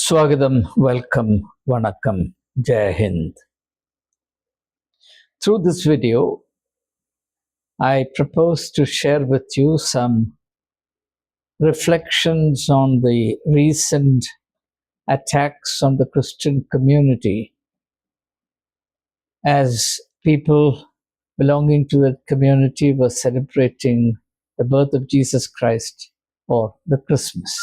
Swagatham, welcome, Vanakkam, Jai Hind. Through this video, I propose to share with you some reflections on the recent attacks on the Christian community as people belonging to that community were celebrating the birth of Jesus Christ or the Christmas.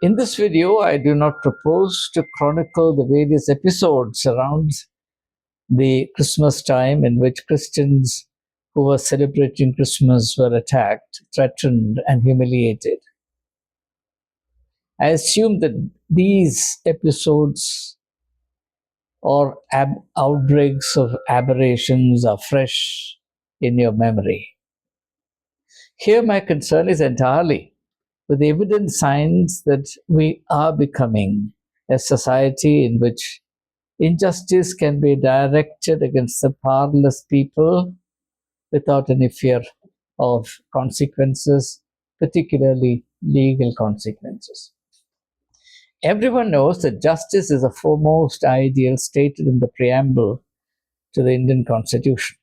In this video, I do not propose to chronicle the various episodes around the Christmas time in which Christians who were celebrating Christmas were attacked, threatened, and humiliated. I assume that these episodes or outbreaks of aberrations are fresh in your memory. Here, my concern is entirely with the evident signs that we are becoming a society in which injustice can be directed against the powerless people without any fear of consequences, particularly legal consequences. Everyone knows that justice is a foremost ideal stated in the preamble to the Indian Constitution.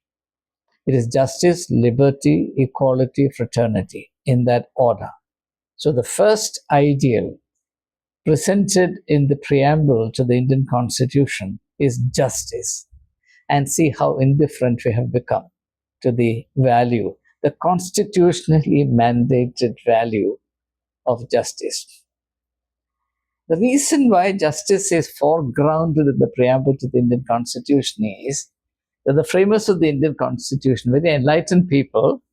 It is justice, liberty, equality, fraternity, in that order. So the first ideal presented in the preamble to the Indian Constitution is justice. And see how indifferent we have become to the value, the constitutionally mandated value of justice. The reason why justice is foregrounded in the preamble to the Indian Constitution is that the framers of the Indian Constitution, very enlightened people,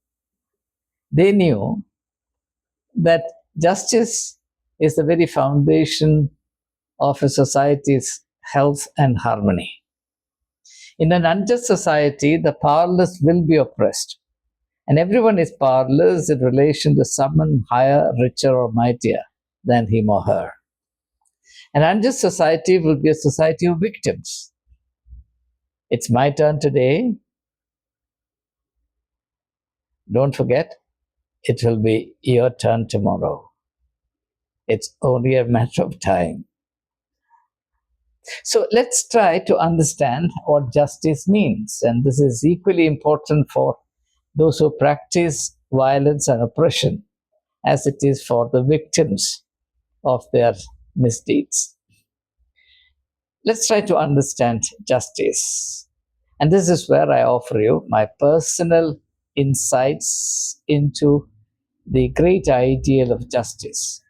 they knew that justice is the very foundation of a society's health and harmony. In an unjust society, the powerless will be oppressed, and everyone is powerless in relation to someone higher, richer, or mightier than him or her. An unjust society will be a society of victims. It's my turn today. Don't forget, it will be your turn tomorrow. It's only a matter of time. So let's try to understand what justice means. And this is equally important for those who practice violence and oppression as it is for the victims of their misdeeds. Let's try to understand justice. And this is where I offer you my personal insights into the great ideal of justice,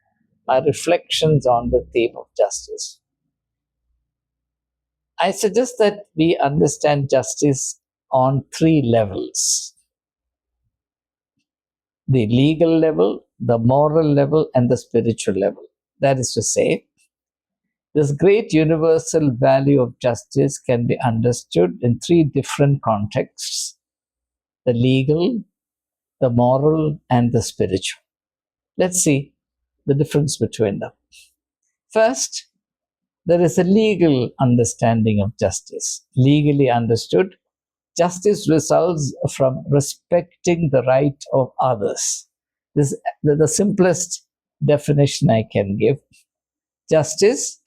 my reflections on the theme of justice. I suggest that we understand justice on three levels: the legal level, the moral level, and the spiritual level. That is to say, this great universal value of justice can be understood in three different contexts: the legal, the moral, and the spiritual. Let's see the difference between them. First, there is a legal understanding of justice. Legally understood, justice results from respecting the right of others. This is the simplest definition I can give. Justice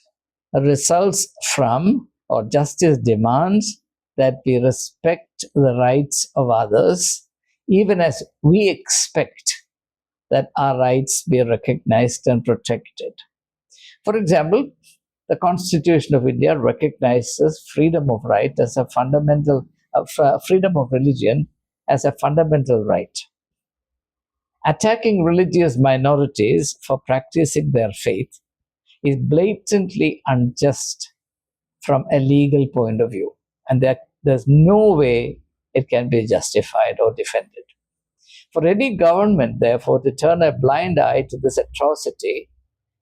results from, or justice demands, that we respect the rights of others, even as we expect that our rights be recognized and protected. For example, the Constitution of India recognizes freedom of right as a fundamental, freedom of religion as a fundamental right. Attacking religious minorities for practicing their faith is blatantly unjust from a legal point of view, and there's no way it can be justified or defended. For any government, therefore, to turn a blind eye to this atrocity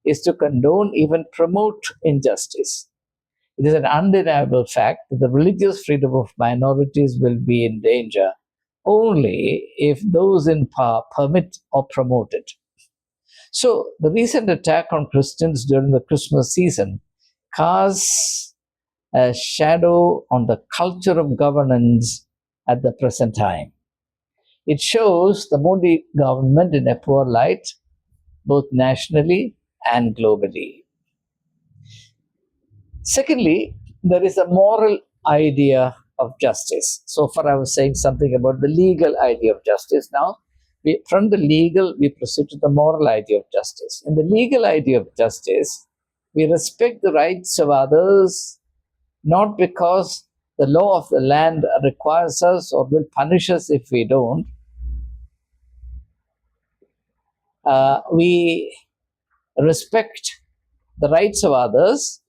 is to condone, even promote injustice. It is an undeniable fact that the religious freedom of minorities will be in danger only if those in power permit or promote it. So, the recent attack on Christians during the Christmas season casts a shadow on the culture of governance at the present time. It shows the Modi government in a poor light, both nationally and globally. Secondly, there is a moral idea of justice. So far, I was saying something about the legal idea of justice. Now, from the legal, we proceed to the moral idea of justice. In the legal idea of justice, we respect the rights of others not because the law of the land requires us or will punish us if we don't. We respect the rights of others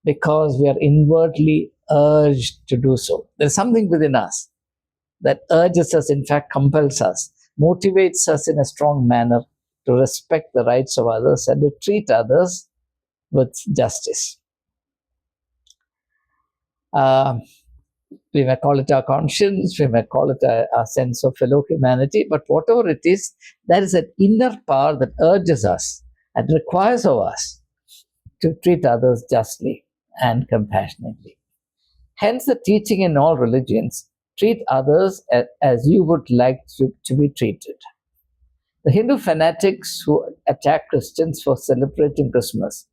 because we are inwardly urged to do so. There's something within us that urges us, in fact, compels us, motivates us in a strong manner to respect the rights of others and to treat others with justice. We may call it our conscience, we may call it a sense of fellow humanity, but whatever it is, there is an inner power that urges us and requires of us to treat others justly and compassionately. Hence, the teaching in all religions: treat others as you would like to be treated. The Hindu fanatics who attack Christians for celebrating Christmas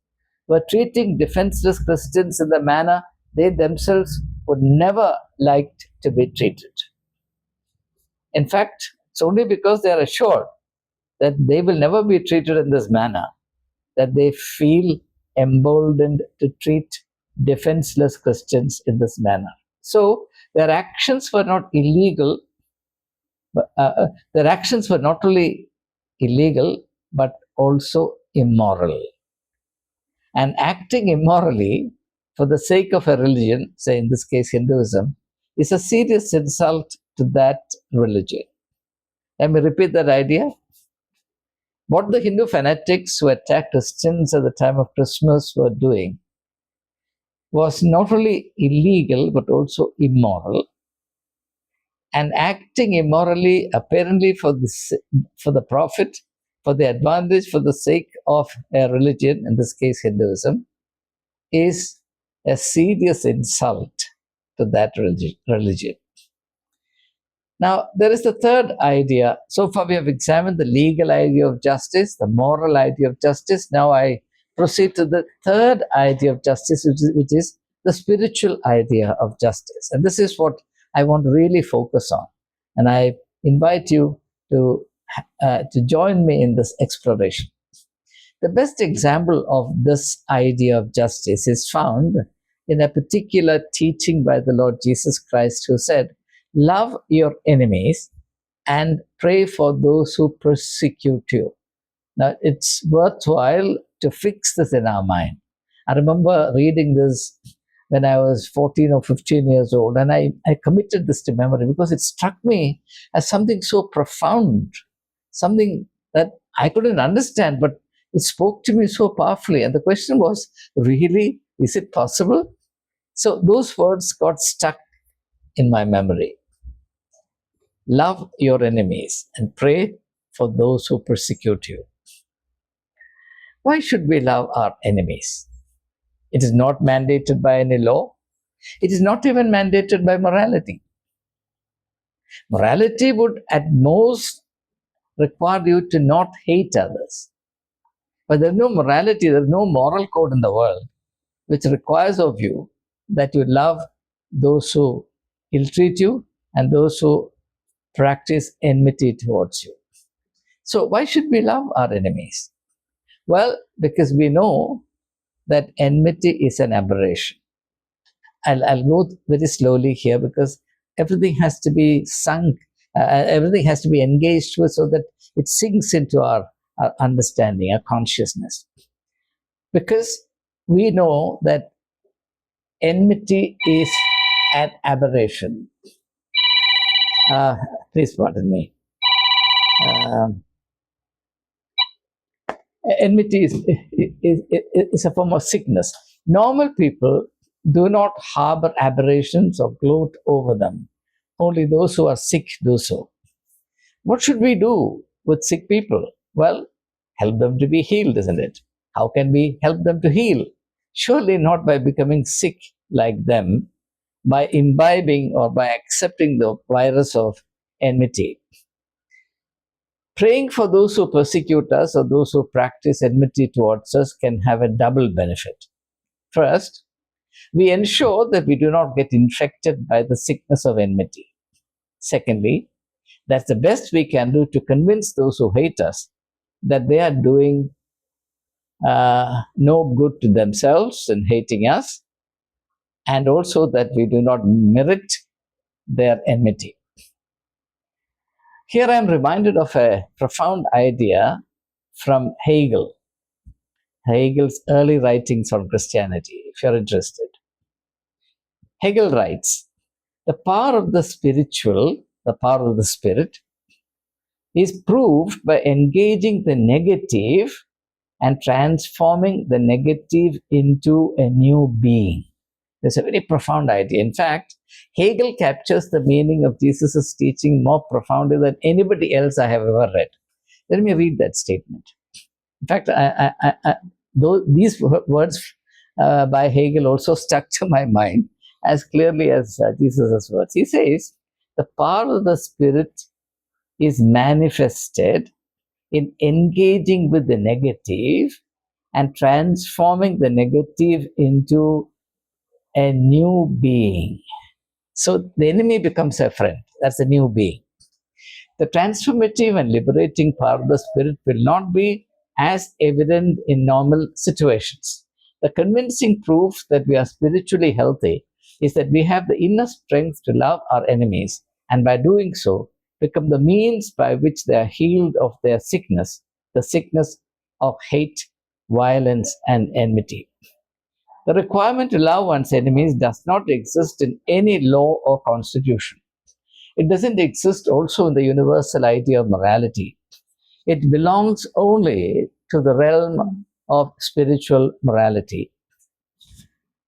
were treating defenseless Christians in the manner they themselves would never like to be treated. In fact, it's only because they are assured that they will never be treated in this manner that they feel emboldened to treat defenseless Christians in this manner. So their actions were not illegal, but their actions were not only illegal but also immoral. And acting immorally for the sake of a religion, say in this case Hinduism, is a serious insult to that religion. Let me repeat that idea. What the Hindu fanatics who attacked Christians at the time of Christmas were doing was not only illegal but also immoral. And acting immorally, apparently for the profit, for the advantage, for the sake of a religion, in this case Hinduism, is a serious insult to that religion. Now, there is the third idea. So far, we have examined the legal idea of justice, the moral idea of justice. Now, I proceed to the third idea of justice, which is the spiritual idea of justice. And this is what I want to really focus on. And I invite you to join me in this exploration. The best example of this idea of justice is found in a particular teaching by the Lord Jesus Christ, who said, "Love your enemies and pray for those who persecute you." Now, it's worthwhile to fix this in our mind. I remember reading this when I was 14 or 15 years old, and I committed this to memory because it struck me as something so profound, something that I couldn't understand, but it spoke to me so powerfully. And the question was, really, is it possible? So those words got stuck in my memory. Love your enemies and pray for those who persecute you. Why should we love our enemies? It is not mandated by any law. It is not even mandated by morality. Morality would at most require you to not hate others. But there's no morality, there's no moral code in the world which requires of you that you love those who ill-treat you and those who practice enmity towards you. So why should we love our enemies? Well, because we know that enmity is an aberration. I'll go very slowly here because everything has to be sunk, everything has to be engaged with so that it sinks into our understanding, our consciousness. Because we know that enmity is an aberration. Please pardon me. Enmity is a form of sickness. Normal people do not harbor aberrations or gloat over them. Only those who are sick do so. What should we do with sick people? Well, help them to be healed, isn't it? How can we help them to heal? Surely not by becoming sick like them, by imbibing or by accepting the virus of enmity. Praying for those who persecute us or those who practice enmity towards us can have a double benefit. First, we ensure that we do not get infected by the sickness of enmity. Secondly, that's the best we can do to convince those who hate us that they are doing no good to themselves in hating us, and also that we do not merit their enmity. Here I am reminded of a profound idea from Hegel's early writings on Christianity, if you're interested. Hegel writes, the power of the spiritual, the power of the spirit, is proved by engaging the negative and transforming the negative into a new being. It's a very profound idea. In fact, Hegel captures the meaning of Jesus' teaching more profoundly than anybody else I have ever read. Let me read that statement. In fact, these words by Hegel also stuck to my mind as clearly as Jesus' words. He says, the power of the Spirit is manifested in engaging with the negative and transforming the negative into a new being. So the enemy becomes a friend. That's a new being. The transformative and liberating power of the Spirit will not be as evident in normal situations. The convincing proof that we are spiritually healthy is that we have the inner strength to love our enemies, and by doing so, become the means by which they are healed of their sickness, the sickness of hate, violence, and enmity. The requirement to love one's enemies does not exist in any law or constitution. It doesn't exist also in the universal idea of morality. It belongs only to the realm of spiritual morality.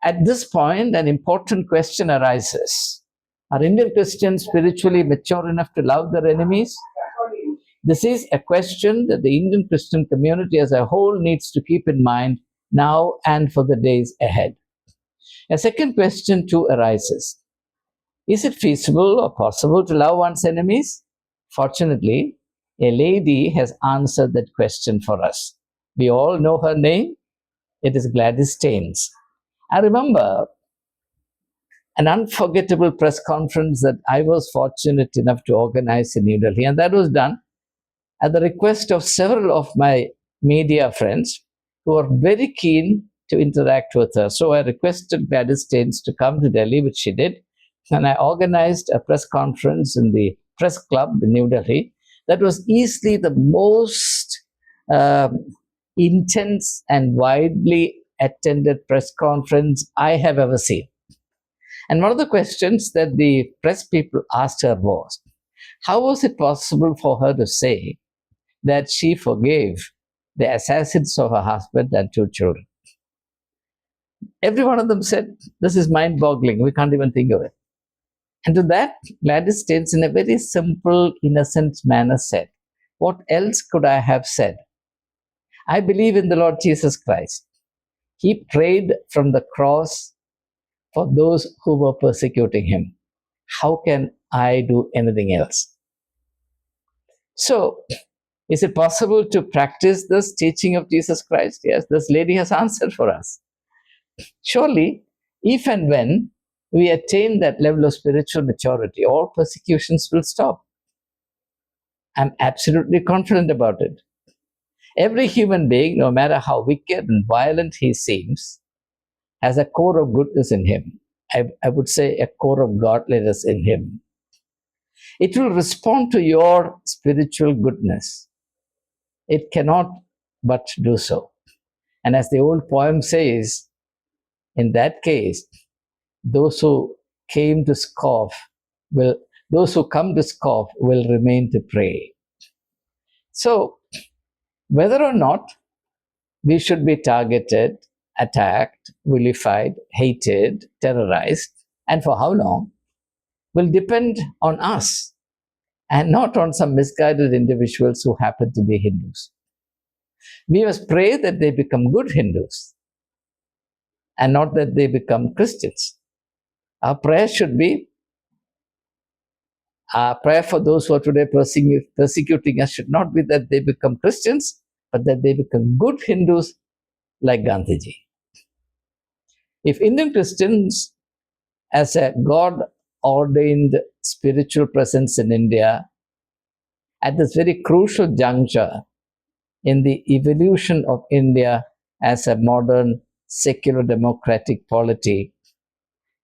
At this point, an important question arises. Are Indian Christians spiritually mature enough to love their enemies? This is a question that the Indian Christian community as a whole needs to keep in mind now and for the days ahead. A second question too arises. Is it feasible or possible to love one's enemies? Fortunately, a lady has answered that question for us. We all know her name. It is Gladys Staines. I remember an unforgettable press conference that I was fortunate enough to organize in New Delhi, and that was done at the request of several of my media friends who were very keen to interact with her. So I requested Gladys Staines to come to Delhi, which she did, and I organized a press conference in the press club in New Delhi. That was easily the most intense and widely attended press conference I have ever seen. And one of the questions that the press people asked her was, how was it possible for her to say that she forgave the assassins of her husband and 2 children? Every one of them said, this is mind-boggling. We can't even think of it. And to that, Gladys Staines, in a very simple, innocent manner, said, what else could I have said? I believe in the Lord Jesus Christ. He prayed from the cross for those who were persecuting him. How can I do anything else? So, is it possible to practice this teaching of Jesus Christ? Yes, this lady has answered for us. Surely, if and when we attain that level of spiritual maturity, all persecutions will stop. I'm absolutely confident about it. Every human being, no matter how wicked and violent he seems, has a core of goodness in him. I would say a core of godliness in him. It will respond to your spiritual goodness. It cannot but do so. And as the old poem says, in that case, those who come to scoff will remain to pray. So, whether or not we should be targeted, attacked, vilified, hated, terrorized, and for how long, will depend on us and not on some misguided individuals who happen to be Hindus. We must pray that they become good Hindus and not that they become Christians. Our prayer should be, our prayer for those who are today persecuting us should not be that they become Christians, but that they become good Hindus like Gandhiji. If Indian Christians, as a God ordained spiritual presence in India, at this very crucial juncture in the evolution of India as a modern secular democratic polity,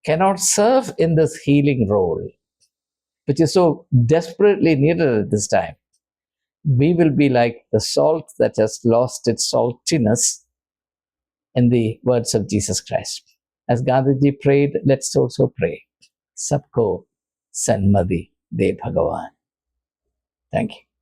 cannot serve in this healing role, which is so desperately needed at this time, we will be like the salt that has lost its saltiness, in the words of Jesus Christ. As Gandhiji prayed, let's also pray. Sabko Sanmati De Bhagavan. Thank you.